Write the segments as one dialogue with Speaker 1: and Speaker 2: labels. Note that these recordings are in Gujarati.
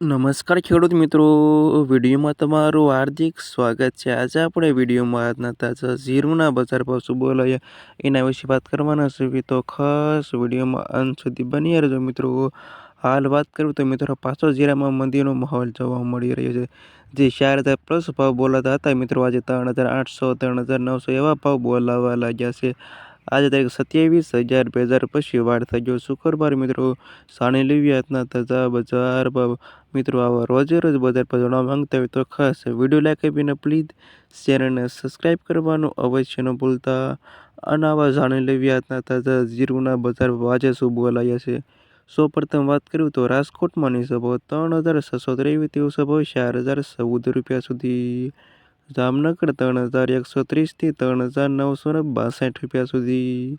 Speaker 1: નમસ્કાર ખેડૂત મિત્રો, વિડીયોમાં તમારું હાર્દિક સ્વાગત છે. આજે આપણે વિડીયોમાં આજના તાજા જીરુના બજાર ભાવ શું બોલાયા એના વિશે વાત કરવાના છે. તો ખાસ વિડીયોમાં અંત સુધી બની રહેજો મિત્રો. હાલ વાત કરું તો મિત્રો પાછો જીરામાં મંદીનો માહોલ જોવા મળી રહ્યો છે. જે 4,000+ ભાવ બોલાતા હતા મિત્રો, આજે 3,800 3,900 એવા ભાવ બોલાવા લાગ્યા છે. આજે તારીખ 27/11/2000 પછી વાર થઈ ગયો શુક્રવાર મિત્રો. જાણી લેવી આજના તાજા બજાર ભાવ. મિત્રો આવા રોજે રોજ બજાર પર જાણવા માંગતા હોય તો ખાસ વિડીયો લાઈક આપીને પ્લીઝ ચેનલને સબસ્ક્રાઈબ કરવાનું અવશ્ય ન ભૂલતા. અને આવા જાણી લેવી આજના તાજા જીરુના બજાર ભાવ આજે શું બોલાયા છે. સૌપ્રથમ વાત કરું તો રાજકોટમાં નીચો ભાવ 3,623 દિવસો ભાવ 4,014 રૂપિયા સુધી. જામનગર 3,130 થી 3,962 રૂપિયા સુધી.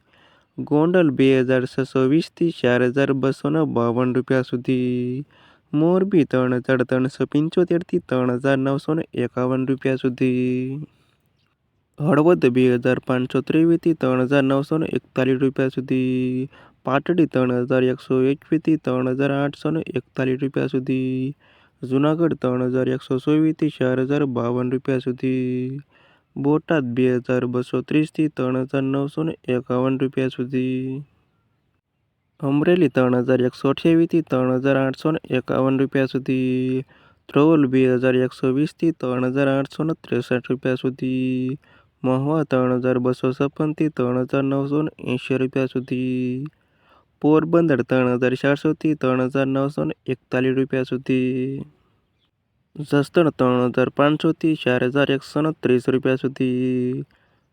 Speaker 1: ગોંડલ 2,620 થી 4,252 રૂપિયા સુધી. મોરબી 3,375 થી 3,951 રૂપિયા સુધી. હળવદ 2,523 થી 3,941 રૂપિયા સુધી. પાટડી 3,121 થી 3,841 રૂપિયા સુધી. જુનાગઢ 3,124 થી 4,052 રૂપિયા સુધી. બોટાદ 2,230 થી 3,951 રૂપિયા સુધી. અમરેલી 3,128 થી 3,851 રૂપિયા સુધી. ધ્રોલ 2,120 થી 3,863 રૂપિયા સુધી. મહુવા 3,256 થી 3,980 રૂપિયા સુધી. પોરબંદર 3,400 થી 3,941 રૂપિયા સુધી. જસદણ 3,500 થી 4,129 રૂપિયા સુધી.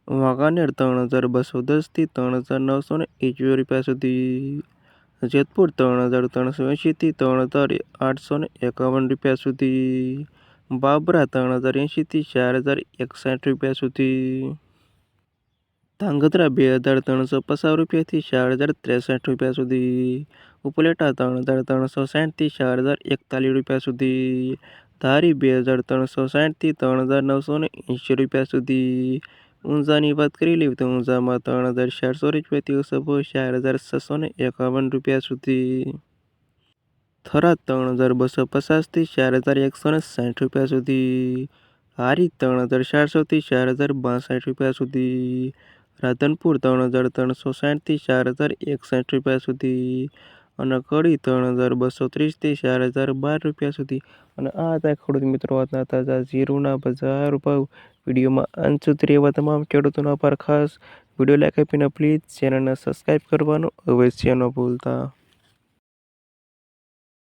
Speaker 1: વાંકાનેર 3,210 થી 3,921 રૂપિયા સુધી. જેતપુર 3,380 થી 3,851 રૂપિયા સુધી. બાબરા 3,080 થી 4,061 રૂપિયા સુધી. ધાંગધ્રા 2,350 રૂપિયા થી 4,063 રૂપિયા સુધી. ઉપલેટા 3,360 થી 4,041 રૂપિયા સુધી. ધારી 2,360 થી 3,980 રૂપિયા સુધી. ઊંઝાની વાત કરી લઈએ તો ઊંઝામાં 3,400 રૂપિયા દિવસો ભાવ 4,651 રૂપિયા સુધી. થરાદ 3,250 થી 4,160 રૂપિયા સુધી. હારીજ 3,400 થી 4,062 રૂપિયા સુધી. રાધનપુર 3,360 થી 4,061 રૂપિયા સુધી. અને કડી 3,230 થી 4,012 રૂપિયા સુધી. અને આ હતા ખેડૂત મિત્રો આજના તાજા જીરુના બજાર ભાવ. વિડીયોમાં અંત સુધી રહેવા તમામ ખેડૂતોનો આભાર. ખાસ વિડીયો લાઈક આપીને પ્લીઝ ચેનલને સબસ્ક્રાઈબ કરવાનું અવશ્ય ન ભૂલતા.